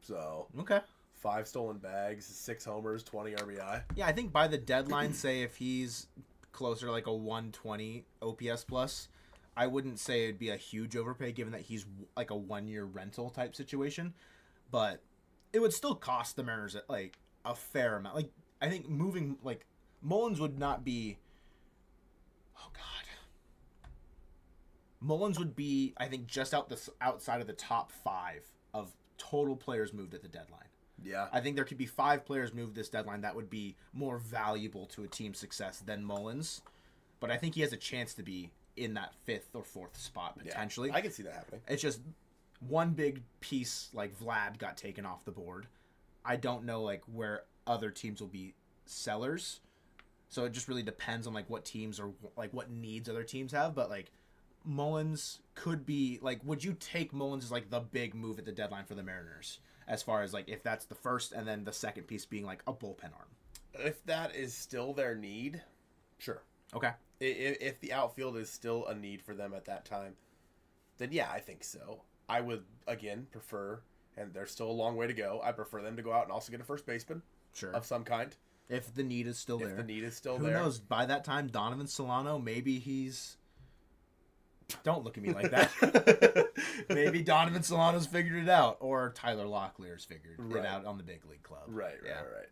So, Okay. 5 stolen bags, 6 homers, 20 RBI. Yeah, I think by the deadline, say if he's closer to like a 120 OPS plus, I wouldn't say it'd be a huge overpay given that he's like a 1-year rental type situation. But it would still cost the Mariners like a fair amount. Like, I think moving, like, Mullins would not be, oh God. Mullins would be, I think, just outside of the top 5 of total players moved at the deadline. Yeah. I think there could be 5 players moved this deadline that would be more valuable to a team's success than Mullins. But I think he has a chance to be in that 5th or 4th spot potentially. Yeah, I can see that happening. It's just one big piece like Vlad got taken off the board. I don't know like where other teams will be sellers. So it just really depends on like what teams or like what needs other teams have. But like Mullins could be like, would you take Mullins as like the big move at the deadline for the Mariners? As far as like if that's the first and then the second piece being like a bullpen arm. If that is still their need, sure. Okay. If the outfield is still a need for them at that time, then yeah, I think so. I would, again, prefer, and there's still a long way to go, I prefer them to go out and also get a first baseman Sure. of some kind. If the need is still there. If the need is still Who there. knows? By that time, Donovan Solano, maybe he's... Don't look at me like that. Maybe Donovan Solano's figured it out, or Tyler Locklear's figured it out on the big league club. Right.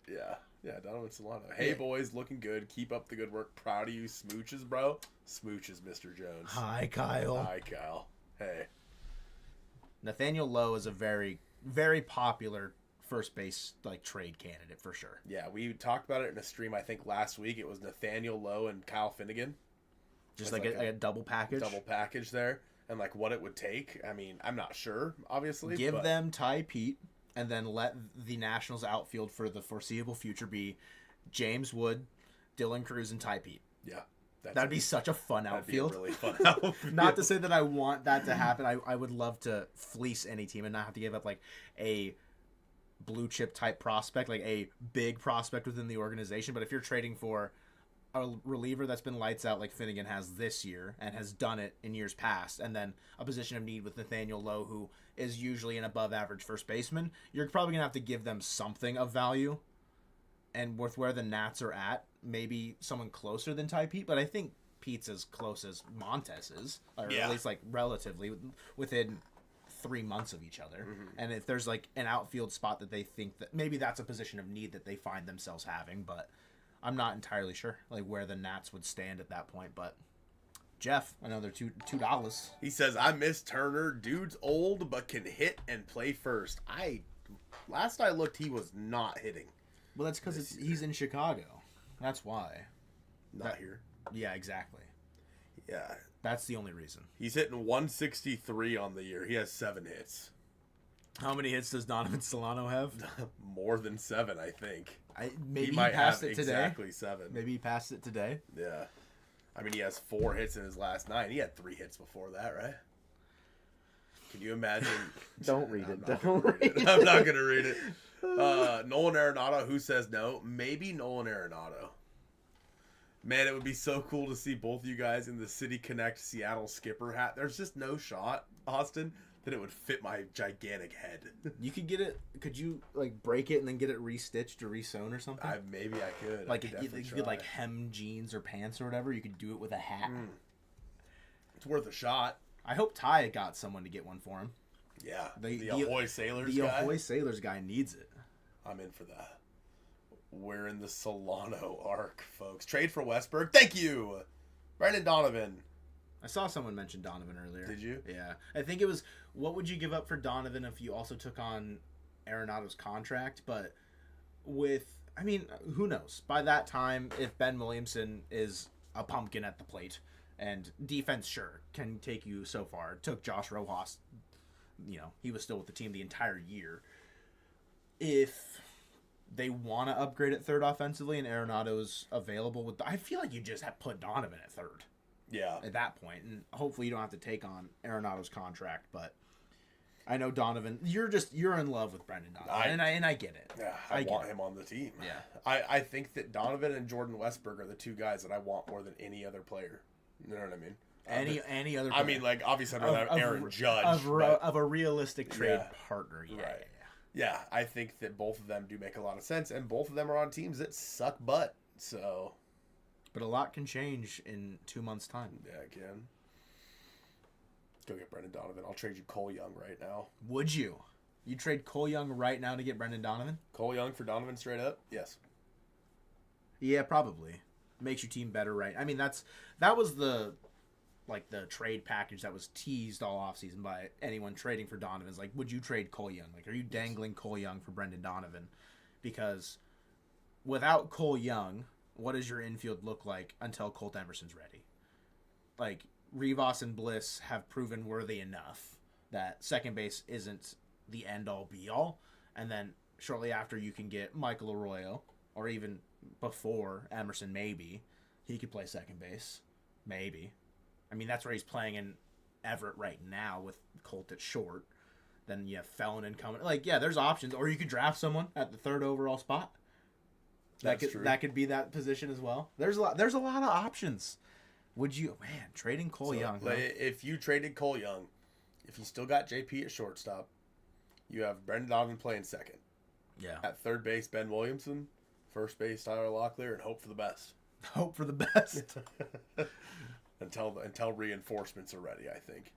Yeah. Yeah, Donovan Solano. Hey, Yeah. boys, looking good. Keep up the good work. Proud of you. Smooches, bro. Smooches, Mr. Jones. Hi, Kyle. Hi, Kyle. Hey. Nathaniel Lowe is a very, very popular first base like trade candidate for sure. Yeah, we talked about it in a stream, I think, last week. It was Nathaniel Lowe and Kyle Finnegan. Just It's like a double package. Double package there. And, like, what it would take. I mean, I'm not sure, obviously. Give but them Ty Pete, and then let the Nationals outfield for the foreseeable future be James Wood, Dylan Cruz, and Ty Pete. Yeah. That'd be such a fun outfield. That'd be a really fun outfield. Not to say that I want that to happen. I would love to fleece any team and not have to give up like a blue chip type prospect, like a big prospect within the organization. But if you're trading for a reliever that's been lights out like Finnegan has this year and has done it in years past, and then a position of need with Nathaniel Lowe, who is usually an above average first baseman, you're probably gonna have to give them something of value. And with where the Nats are at, maybe someone closer than Ty Pete, but I think Pete's as close as Montes is, or Yeah. at least like relatively within 3 months of each other. Mm-hmm. And if there's like an outfield spot that they think that maybe that's a position of need that they find themselves having, but I'm not entirely sure like where the Nats would stand at that point. But Jeff, I know they're $2. He says, I miss Turner. Dude's old, but can hit and play first. Last I looked, he was not hitting. Well, that's because he's in Chicago. That's why. Not here. Yeah, exactly. Yeah. That's the only reason. He's hitting 163 on the year. He has 7 hits. How many hits does Donovan Solano have? More than 7, I think. Maybe he might passed have it today. exactly 7. Maybe he passed it today. Yeah. I mean, he has 4 hits in his last 9. He had 3 hits before that, right? Can you imagine? Don't read it. I'm not going to read it. Nolan Arenado, who says no? Maybe Nolan Arenado. Man, it would be so cool to see both you guys in the City Connect Seattle skipper hat. There's just no shot, Austin, that it would fit my gigantic head. You could get it. Could you like break it and then get it restitched or resewn or something? Maybe I could. Like I could you definitely could like try. hem jeans or pants or whatever. You could do it with a hat. It's worth a shot. I hope Ty got someone to get one for him. Yeah. The The Ahoy Sailors The guy. Ahoy Sailors guy needs it. I'm in for that. We're in the Solano arc, folks. Trade for Westberg. Thank you, Brandon Donovan. I saw someone mention Donovan earlier. Did you? Yeah. I think it was, what would you give up for Donovan if you also took on Arenado's contract? But who knows? By that time, if Ben Williamson is a pumpkin at the plate And defense, sure, can take you so far. It took Josh Rojas, he was still with the team the entire year. If they want to upgrade at third offensively and Arenado's available, I feel like you just have put Donovan at third. Yeah. At that point, and hopefully you don't have to take on Arenado's contract, but I know Donovan, you're in love with Brendan Donovan, and I get it. Yeah, I want him on the team. Yeah. I think that Donovan and Jordan Westberg are the two guys that I want more than any other player. You know what I mean? Any other player. I mean, like, obviously I'd rather have Aaron Judge. Of a realistic trade partner. Yeah, right. Yeah, I think that both of them do make a lot of sense, and both of them are on teams that suck butt. So, but a lot can change in 2 months' time. Yeah, it can. Go get Brendan Donovan. I'll trade you Cole Young right now. Would you? You trade Cole Young right now to get Brendan Donovan? Cole Young for Donovan straight up? Yes. Yeah, probably. Makes your team better, right? I mean, that was the trade package that was teased all offseason by anyone trading for Donovan's. Like, would you trade Cole Young? Like, are you dangling Cole Young for Brendan Donovan? Because without Cole Young, what does your infield look like until Colt Emerson's ready? Like, Rivas and Bliss have proven worthy enough that second base isn't the end-all, be-all. And then shortly after, you can get Michael Arroyo, or even before Emerson, maybe. He could play second base. Maybe. I mean, that's where he's playing in Everett right now with Colt at short. Then you have Felon coming. Like, yeah, there's options. Or you could draft someone at the third overall spot. That could be that position as well. There's a lot of options. Would you, trading Cole Young? If you traded Cole Young, if you still got JP at shortstop, you have Brendan Donovan playing second. Yeah. At third base, Ben Williamson. First base, Tyler Locklear, and hope for the best. Hope for the best. until reinforcements are ready, I think.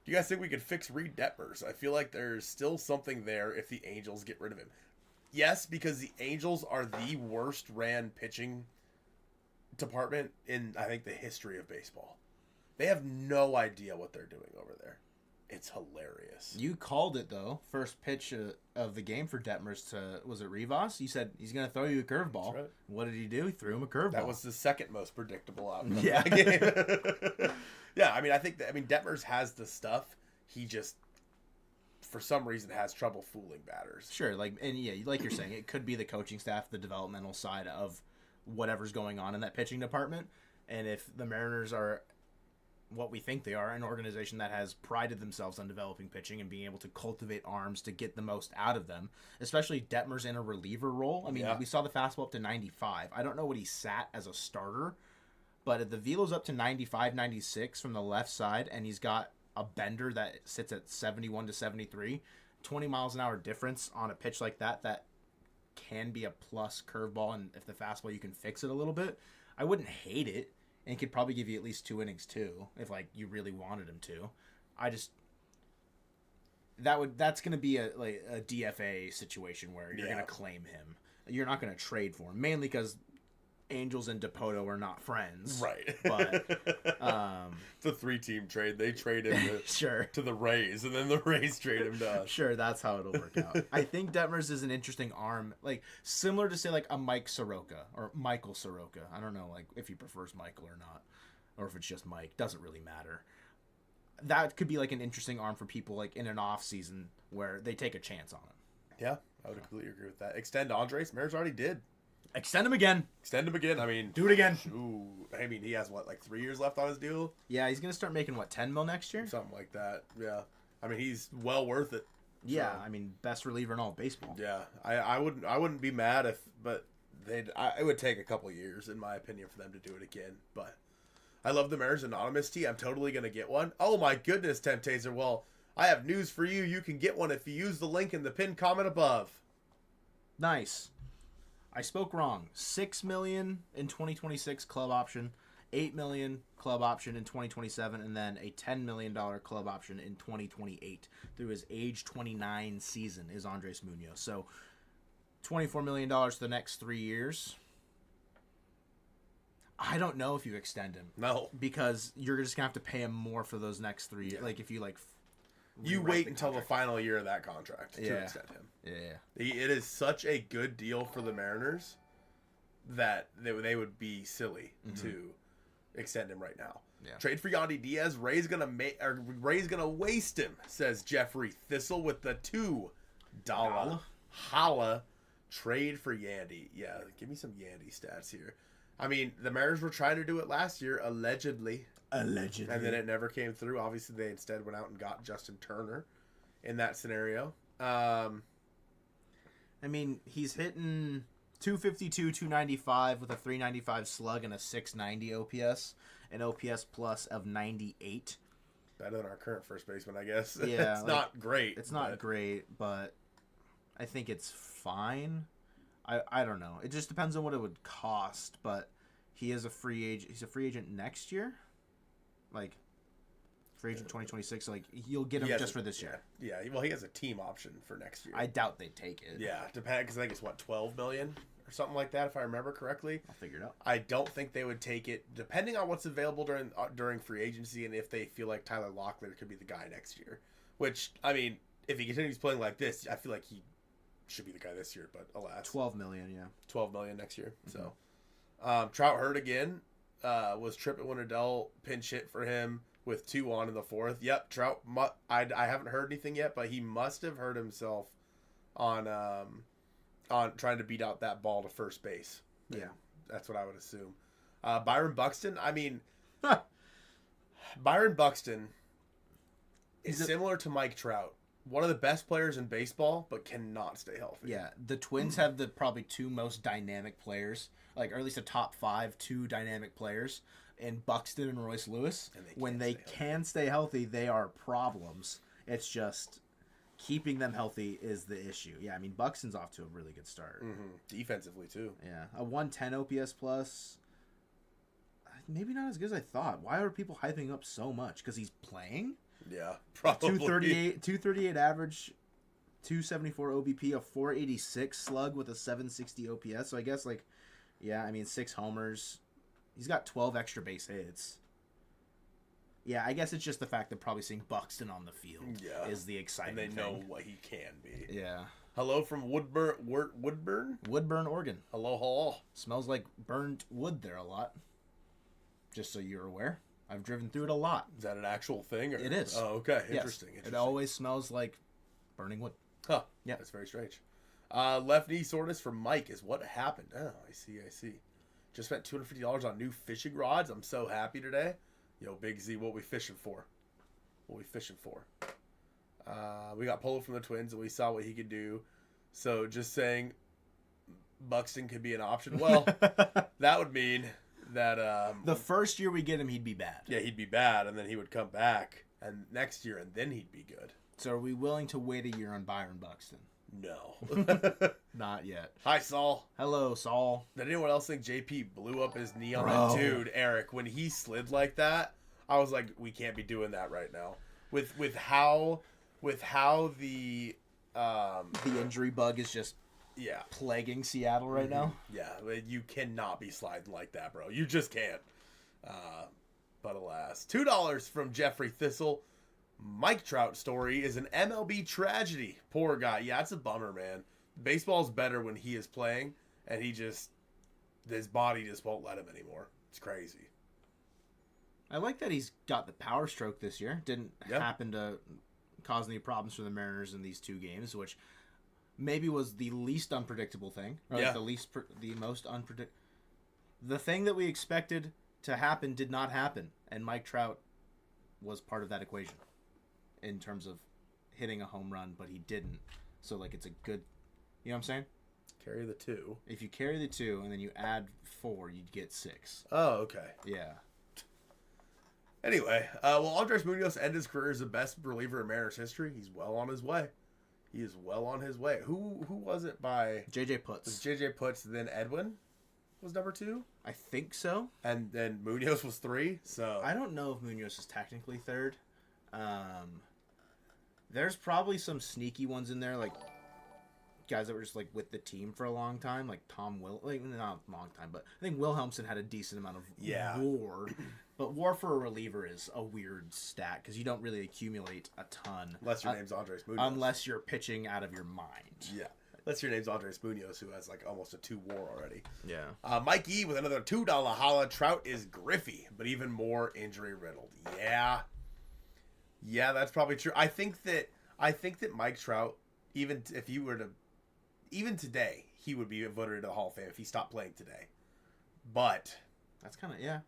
Do you guys think we could fix Reed Detmers? I feel like there's still something there if the Angels get rid of him. Yes, because the Angels are the worst ran pitching department in, I think, the history of baseball. They have no idea what they're doing over there. It's hilarious. You called it, though. First pitch of the game for Detmers to, was it Rivas? You said he's going to throw you a curveball. Right. What did he do? He threw him a curveball. That was the second most predictable outcome of that game. Yeah, I mean, Detmers has the stuff. He just, for some reason, has trouble fooling batters. Sure, like you're saying, it could be the coaching staff, the developmental side of whatever's going on in that pitching department. And if the Mariners are what we think they are, an organization that has prided themselves on developing pitching and being able to cultivate arms to get the most out of them, especially Detmers in a reliever role. I mean, we saw the fastball up to 95. I don't know what he sat as a starter, but the velo's up to 95, 96 from the left side, and he's got a bender that sits at 71 to 73. 20 miles an hour difference on a pitch like that can be a plus curveball, and if the fastball, you can fix it a little bit. I wouldn't hate it. And could probably give you at least 2 innings too, if you really wanted him to. That's going to be a DFA situation where you're going to claim him. You're not going to trade for him, mainly because Angels and Dipoto are not friends. Right. But it's a 3-team trade. They trade him to the Rays, and then the Rays trade him to us. Sure, that's how it'll work out. I think Detmers is an interesting arm, similar to say a Mike Soroka or Michael Soroka. I don't know if he prefers Michael or not, or if it's just Mike. Doesn't really matter. That could be an interesting arm for people in an off season where they take a chance on him. Yeah, I would completely agree with that. Extend Andres. Mariners already did. Extend him again. I mean, do it again. Ooh, I mean, he has 3 years left on his deal? Yeah, he's gonna start making 10 mil next year? Something like that. Yeah. I mean, he's well worth it. Yeah, so. I mean, best reliever in all of baseball. Yeah. I wouldn't be mad it would take a couple years, in my opinion, for them to do it again. But I love the Mariners Anonymous tee. I'm totally gonna get one. Oh my goodness, Temptazer. Well, I have news for you. You can get one if you use the link in the pinned comment above. Nice. I spoke wrong. $6 million in 2026 club option, $8 million club option in 2027, and then a $10 million club option in 2028 through his age 29 season is Andres Munoz. So $24 million for the next 3 years. I don't know if you extend him. No. Because you're just going to have to pay him more for those next 3 years. If you you wait until the final year of that contract to extend him. Yeah. It is such a good deal for the Mariners that they would be silly to extend him right now. Yeah. Trade for Yandy Diaz. Ray's gonna waste him, says Jeffrey Thistle with the $2 holla. Trade for Yandy. Yeah, give me some Yandy stats here. I mean, the Mariners were trying to do it last year, allegedly. And then it never came through. Obviously, they instead went out and got Justin Turner in that scenario. I mean, he's hitting 252, 295 with a 395 slug and a 690 OPS, an OPS plus of 98. Better than our current first baseman, I guess. Yeah, it's not great. It's not great, but I think it's fine. I don't know. It just depends on what it would cost, but he is a free agent. He's a free agent next year. Like, free agent 2026. So, like, you'll get him just for this year. Yeah, well, he has a team option for next year. I doubt they'd take it. Yeah, depending, because I think it's, what, $12 million or something like that, if I remember correctly. I'll figure it out. I don't think they would take it, depending on what's available during free agency and if they feel like Tyler Locklear could be the guy next year. Which, I mean, if he continues playing like this, I feel like he should be the guy this year, but alas. $12 million, yeah. $12 million next year. Mm-hmm. So, Trout hurt again. Was tripping when Adele pinch hit for him with 2 on in the 4th. Yep, Trout. I haven't heard anything yet, but he must have hurt himself on trying to beat out that ball to first base. Yeah, that's what I would assume. Byron Buxton. I mean, Byron Buxton is similar to Mike Trout. One of the best players in baseball, but cannot stay healthy. Yeah, the Twins have the probably 2 most dynamic players, or at least a top 5, 2 dynamic players, in Buxton and Royce Lewis. And when they can stay healthy, they are problems. It's just keeping them healthy is the issue. Yeah, I mean, Buxton's off to a really good start. Mm-hmm. Defensively, too. Yeah, a 110 OPS plus. Maybe not as good as I thought. Why are people hyping up so much? Because he's playing? Yeah, probably. 238 average, 274 OBP, a 486 slug with a 760 OPS. So I guess, like, yeah, I mean, 6 homers. He's got 12 extra base hits. Yeah, I guess it's just the fact that probably seeing Buxton on the field is the exciting thing. And they know what he can be. Yeah. Hello from Woodburn? Woodburn, Oregon. Hello. Smells like burnt wood there a lot. Just so you're aware. I've driven through it a lot. Is that an actual thing? Or? It is. Oh, okay. Interesting. It always smells like burning wood. Huh. Yeah. That's very strange. Left knee soreness for Mike is what happened. Oh, I see. Just spent $250 on new fishing rods. I'm so happy today. Yo, Big Z, what we fishing for? We got Polo from the Twins, and we saw what he could do. So just saying Buxton could be an option. Well, that would mean that the first year we get him, he'd be bad. Yeah, he'd be bad, and then he would come back and next year, and then he'd be good. So are we willing to wait a year on Byron Buxton? No. Not yet. Hi, Saul. Hello, Saul. Did anyone else think JP blew up his knee on that dude, Eric? When he slid like that, I was like, we can't be doing that right now. With how the injury bug is just plaguing Seattle right now. Yeah, you cannot be sliding like that, bro. You just can't. But alas, $2 from Jeffrey Thistle. Mike Trout story is an MLB tragedy. Poor guy. Yeah, it's a bummer, man. Baseball's better when he is playing, and his body just won't let him anymore. It's crazy. I like that he's got the power stroke this year. Didn't happen to cause any problems for the Mariners in these 2 games, which maybe was the least unpredictable thing. Or like the most unpredictable. The thing that we expected to happen did not happen, and Mike Trout was part of that equation in terms of hitting a home run, but he didn't. So, like, it's a good, you know what I'm saying? Carry the 2. If you carry the 2 and then you add 4, you'd get 6. Oh, okay. Yeah. Anyway, Andres Munoz ended his career as the best reliever in Mariners history. He's well on his way. Who was it by? JJ Putz. It was JJ Putz, then Edwin was number 2? I think so. And then Munoz was 3, so... I don't know if Munoz is technically 3rd. There's probably some sneaky ones in there, like guys that were just like with the team for a long time, like not a long time, but I think Wilhelmsen had a decent amount of WAR. But WAR for a reliever is a weird stat because you don't really accumulate a ton unless your name's Andres Munoz. Unless you're pitching out of your mind. Yeah. Unless your name's Andres Munoz, who has like almost a 2 WAR already. Yeah. Mike E with another $2 holla. Trout is Griffey, but even more injury riddled. Yeah, that's probably true. I think that Mike Trout, even if you were to, even today, he would be voted into the Hall of Fame if he stopped playing today. But that's kind of, yeah,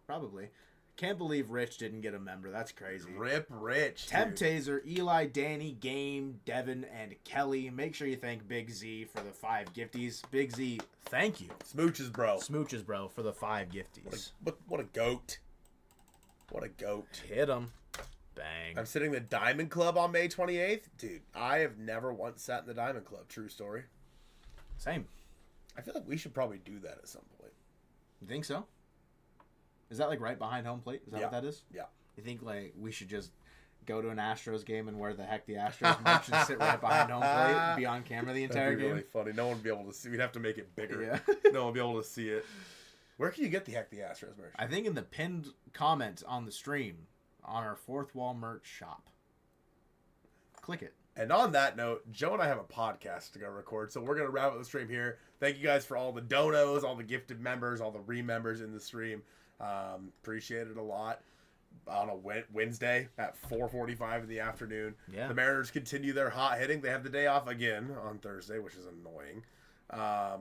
probably. Can't believe Rich didn't get a member. That's crazy. Rip Rich. Temp Taser, Eli, Danny, Game, Devin, and Kelly. Make sure you thank Big Z for the 5 gifties. Big Z, thank you. Smooches, bro. Smooches, bro, for the 5 gifties. What a goat. What a goat. Hit him. Bang. I'm sitting in the Diamond Club on May 28th. Dude, I have never once sat in the Diamond Club. True story. Same. I feel like we should probably do that at some point. You think so? Is that like right behind home plate? Is that what that is? Yeah. You think like we should just go to an Astros game and wear the heck the Astros merch and sit right behind home plate and be on camera the entire That'd be game? really funny. No one would be able to see. We'd have to make it bigger. Yeah. No one would be able to see it. Where can you get the heck the Astros merch? I think in the pinned comment on the stream on our Fourth Wall merch shop. Click it. And on that note, Joe and I have a podcast to go record, so we're going to wrap up the stream here. Thank you guys for all the donos, all the gifted members, all the re-members in the stream. Appreciate it a lot. On a Wednesday at 4:45 in the afternoon. Yeah. The Mariners continue their hot hitting. They have the day off again on Thursday, which is annoying. How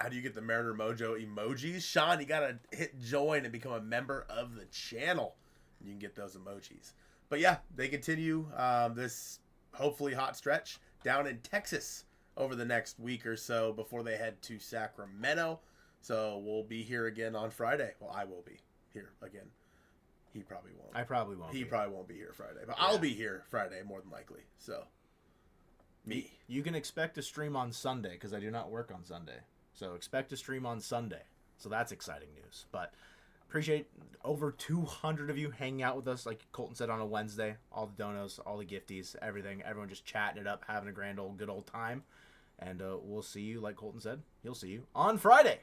do you get the Mariner Mojo emojis? Sean, you got to hit join and become a member of the channel. You can get those emojis. But yeah, they continue this hopefully hot stretch down in Texas over the next week or so before they head to Sacramento. So we'll be here again on Friday. Well, I will be here again. He probably won't. I probably won't. He probably won't be here Friday, but I'll be here Friday more than likely. So, me. You can expect a stream on Sunday because I do not work on Sunday. So expect a stream on Sunday. So that's exciting news. But appreciate over 200 of you hanging out with us, like Colton said, on a Wednesday. All the donos, all the gifties, everything. Everyone just chatting it up, having a good old time. And we'll see you, like Colton said, he'll see you on Friday.